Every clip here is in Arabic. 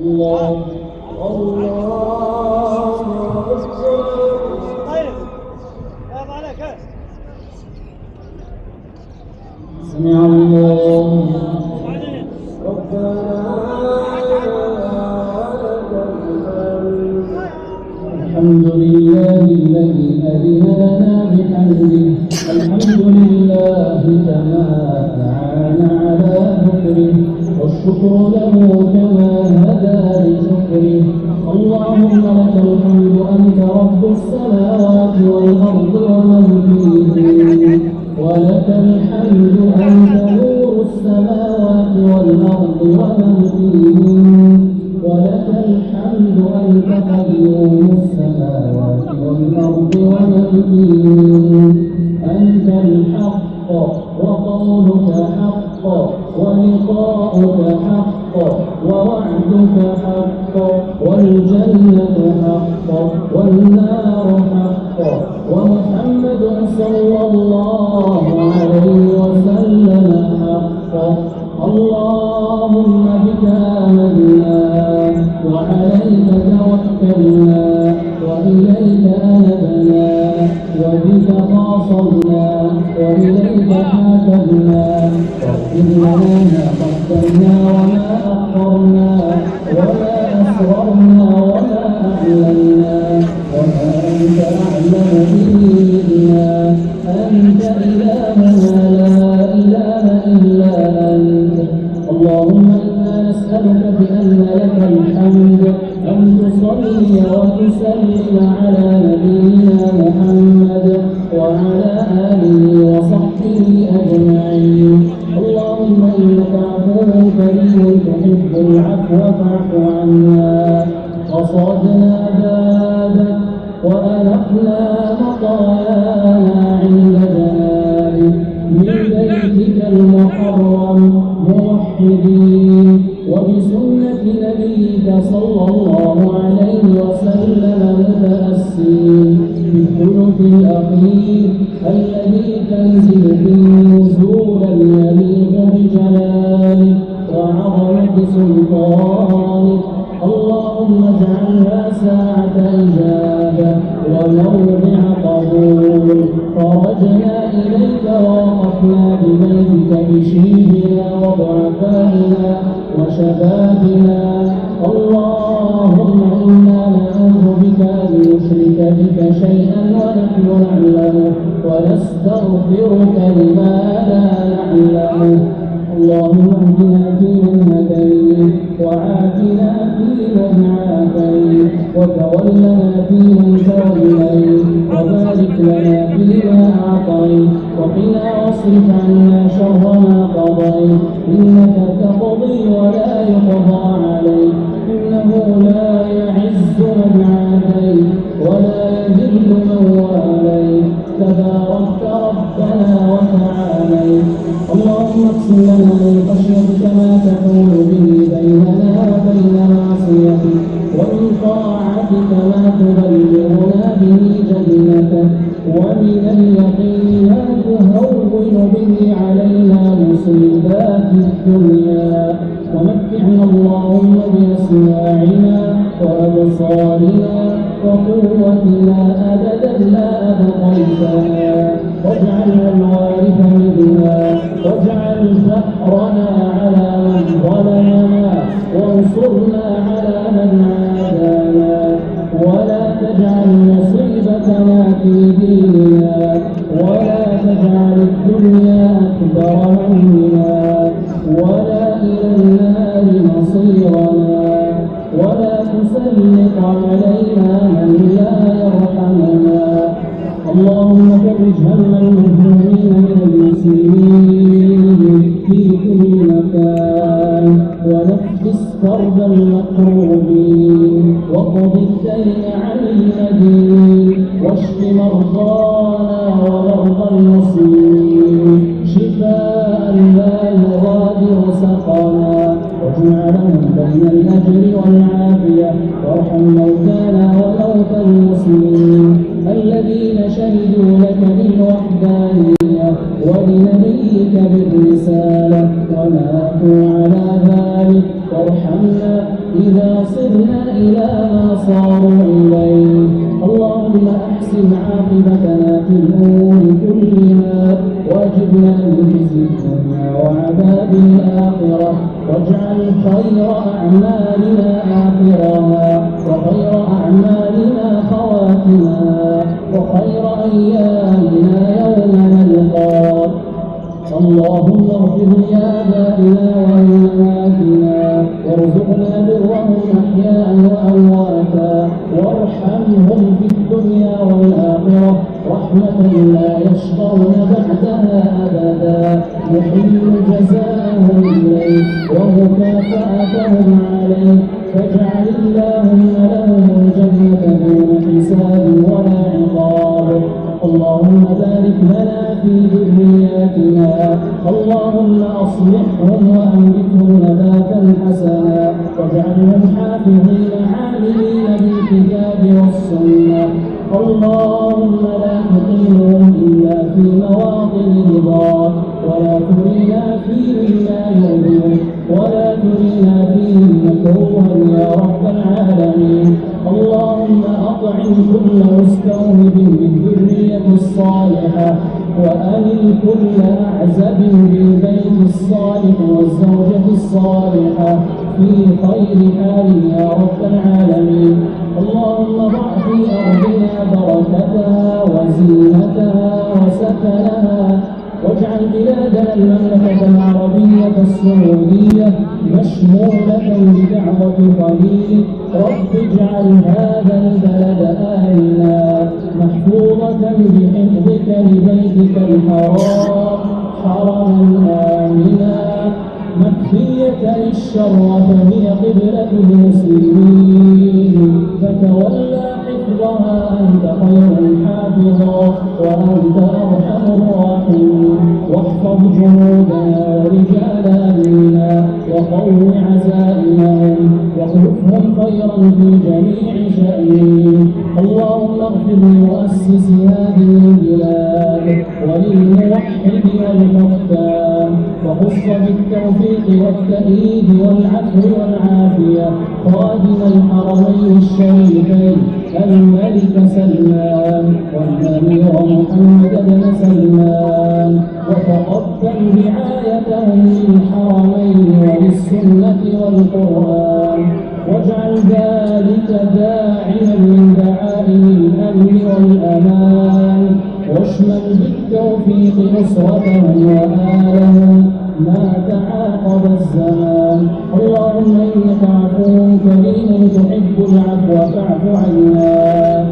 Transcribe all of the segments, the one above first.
الله الله طيب برافو عليك. سمع الله ربنا الحمد لله الذي أذن لنا بحمده الحمد لله كما أعان على ذكره والشكر له كما هدى لشكره اللهم لك الحمد أنت رب السماوات والأرض ومن فيهن ولك الحمد أنت نور السماوات والأرض ومن فيهن ولك الحمد أنت قيوم السماوات والأرض ومن فيهن أنت الحق وقولك حق ولقاؤك حق ووعدك حق والجنة حق والنار حق ومحمد صلى الله عليه وسلم حق اللهم بك آمنا وعليك توكلنا وإليك أنبنا وبك خاصمنا وإليك حاكمنا واغفر لنا ما قدمنا وما أخرنا وما أسررنا وما أعلنا وما أنت أعلم به منا أنت إلهنا لا إله إلا أنت اللهم إنا نسألك بأن لك الحمد أن تصلي وتسلم على نبينا محمد وعلى آله وصحبه أجمعين اللهم إنك عفو كريم تحب العفو فاعف عنا قصدنا بابك وألقنا مطايانا عند جنابك من بيتك المحرم موحدين وبسنة نبيك صلى الله عليه وسلم متأسين بالثلث الأخير الذي تنزل فيه نزولا يليق بجلالك وعظمة سلطانك اللهم اجعلها ساعة إجابة وموضع قبول خرجنا إليك ووقفنا ببيتك بشيبنا وضعفائنا وشبابنا اللهم إنا نعوذ بك أن نشرك بك شيئا ونحن نعلمه ونستغفرك لما لا نعلمه اللهم اهدنا فيمن هديت وعافنا فيمن عافيت وتولنا فيمن توليت وبارك لنا فيما أعطيت وقنا واصرف عنا شر ما قضيت إنك تقضي ولا يقضى عليك إنه لا يعز من عاديت ولا يذل من واليت تباركت ربنا وتعاليت اللهم اقسم لنا من خشيتك ما تحول به بيننا وبين معصيتك ومن طاعتك ما تبلغنا به جنتك ومن اليقين ما تهون به علينا مصيبات الدنيا ومتعنا اللهم بأسماعنا وأبصارنا وقوتنا أبدا ما أبقيتنا واجعلنا الوارث منا واجعل ثأرنا على من ظلمنا وانصرنا على من عادانا ولا تجعل مصيبتنا في ديننا ولا تجعل الدنيا أكبر همنا ولا إلى النار مصيرنا ولا تسلط علينا من لا يرحمنا اللهم فرج هم المهمومين من المسلمين في كل مكان ونفس كرب المكروبين وقض الدين عن المدين واشف مرضانا ومرضى المسلمين شفاء لا يغادر سقما واجمع لهم بين الأجر والعافية وارحم موتانا وموتى المسلمين الذين شهدوا لك بالوحدانية ولنبيك بالرسالة وماتوا على ذلك وارحمنا إذا إذا صرنا إلى ما صاروا إليه. اللهم أحسن عاقبتنا في الأمور كلها واجبنا من خزي الدنيا وعذاب الآخرة، واجعل خير أعمالنا آخرها وخير أعمالنا خواتمها وخير أيامنا يوم نلقاك. اللهم اغفر لآبائنا وأمهاتنا وارزقنا برهم أحياء وأمواتا وارحمهم في الدنيا والآخرة رحمة لا يشقون بعدها أبدا، نحل جزاءهم إليك ومكافأتهم عليك، فاجعل اللهم لهم الجنة دون حساب ولا عقاب. اللهم بارك لنا في ذرياتنا، اللهم أصلحهم وأنبتهم نباتا حسنا، واجعلهم حافظين عاملين بالكتاب والسنة. اللهم لا تقيمهم إلا في مواطن رضاك، ولا ترينا فيهم ما يؤذيك، ولا ترينا فيهم مكروها يا رب العالمين. اللهم أطعم كل مستوهب بالذرية الصالحة، وأنل كل أعزب بالبيت الصالح والزوجة الصالحة في خير حال يا رب العالمين. اللهم ضع في أرضنا بركتها وزينتها وسكنها، واجعل بلادنا المملكة العربية السعودية مشمولة بدعوة خليلك. رب اجعل هذا البلد آمنا محفوظة بحفظك لبيتك الحرام حرما آمنا مكفية للشر، فهي قبلة المسلمين، فتولى حفظها أنت خير حافظا وأنت أرحم الراحمين. واحفظ جنودنا ورجال أمننا وقو عزائمهم واخلفهم خيرا في جميع شأنهم. اللهم اغفر لمؤسس هذه البلاد وللموحد والمختار، وخص بالتوفيق والتأييد والعفو والعافية خادم الحرمين الشريفين الملك سلمان والأمير محمد بن سلمان، وتقبل رعايتهم للحرمين وللسنة والقرآن، واجعل ذلك داعما من دعائم الأمن والأمان، واشمل بالتوفيق أسرتهم وآلهم ما تعاقب الزمان. اللهم إنك عفو كريم تحب العفو فاعف عنا.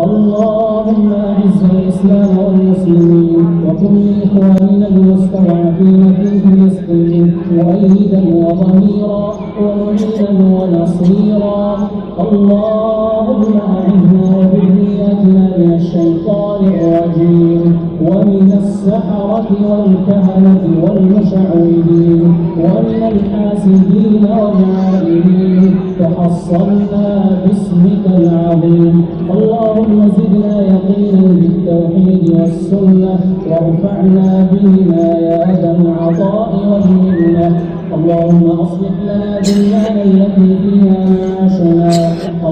اللهم أعز الإسلام والمسلمين وكن لإخواننا المستضعفين في فلسطين مؤيدا وظهيرا ومعينا ونصيرا. اللهم أعذنا وذرياتنا من الشيطان الرجيم ومن السحرة والكهنة والمشعوذين ومن الحاسدين والعائلين، تحصلنا باسمك العظيم. اللهم زدنا يقينا بالتوحيد والسنة وارفعنا بهما يا ذا العطاء والمنة. اللهم أصلح لنا دنيانا التي فيها معاشنا،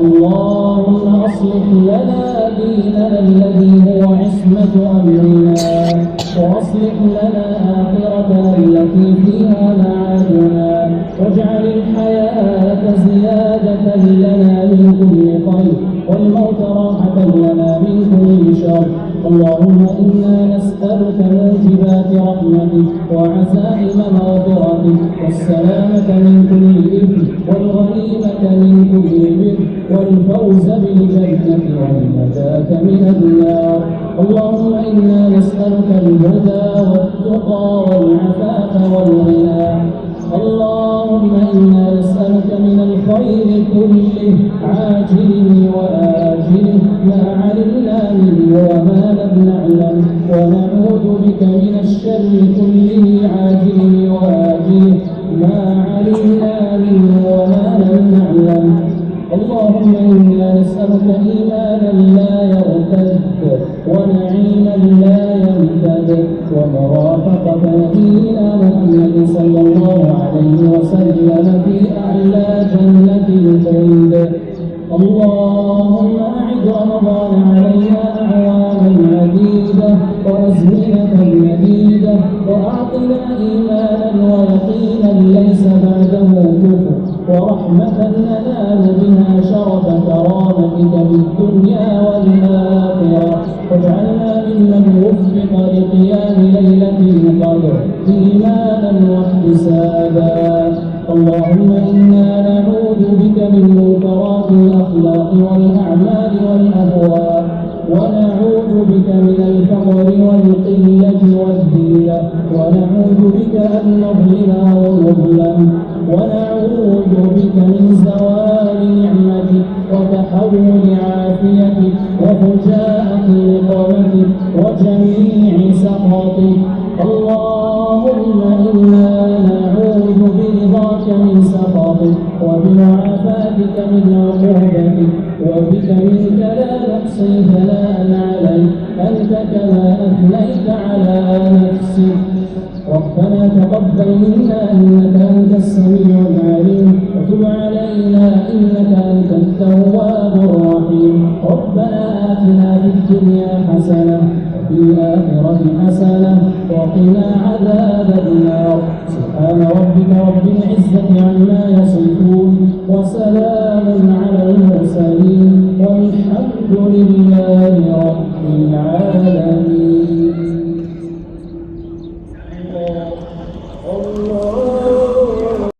اللهم أصلح لنا ديننا الذي هو عصمة أمرنا، وأصلح لنا آخرتنا التي فيها معادنا، واجعل الحياة زيادة لنا من كل خير والموت راحة لنا من كل شر. اللهم إنا نسألك موجبات رحمتك وعزائم مغفرتك والسلامة من كل إثم والغنيمة من كل بر والفوز بالجنة والنجاة من النار. اللهم إنا نسألك الهدى والتقى والعفاف والغنى. اللهم إنا نسألك من الخير كله عاجله وآجله ما علمنا منه وما لم نعلم، ونعوذ بك من الشر كله عاجله وآجله ما علمنا منه وما لم نعلم. اللهم إنا نسألك إيمانا لا يرتد ونعيما لا ينفد ومرافقة نبينا محمد صلى الله عليه وسلم في أعلى جنة الخلد. اللهم أعد رمضان علينا أعواما عديدة وأزمنة مديدة وأعطنا إيمانا ويقينا ليس بعده كفر ورحمة ننال بها شرف كرامتك في الدنيا والآخرة واجعلنا ممن وفق لقيام ليلة القدر إيمانا واحتسابا. اللهم إنا نعوذ بك من منكرات الأخلاق والأعمال والأهواء ونعوذ بك من الفقر والقلة والذلة ونعوذ بك أن نظلم أو نظلم ونعوذ بك من زوال نعمتك وتحول عافيتك وفجاءة نقمتك وجميع سخطك. اللهم إنا نعوذ برضاك من سخطك وبمعافاتك من عقوبتك وبك منك لا نحصي ثناء عليك أنت كما أثنيت على نفسك. ربنا تقبل منا إنك أنت السميع العليم وتب علينا إنك أنت التواب الرحيم. ربنا آتنا في الدنيا حسنة وفي الآخرة حسنة وقنا عذاب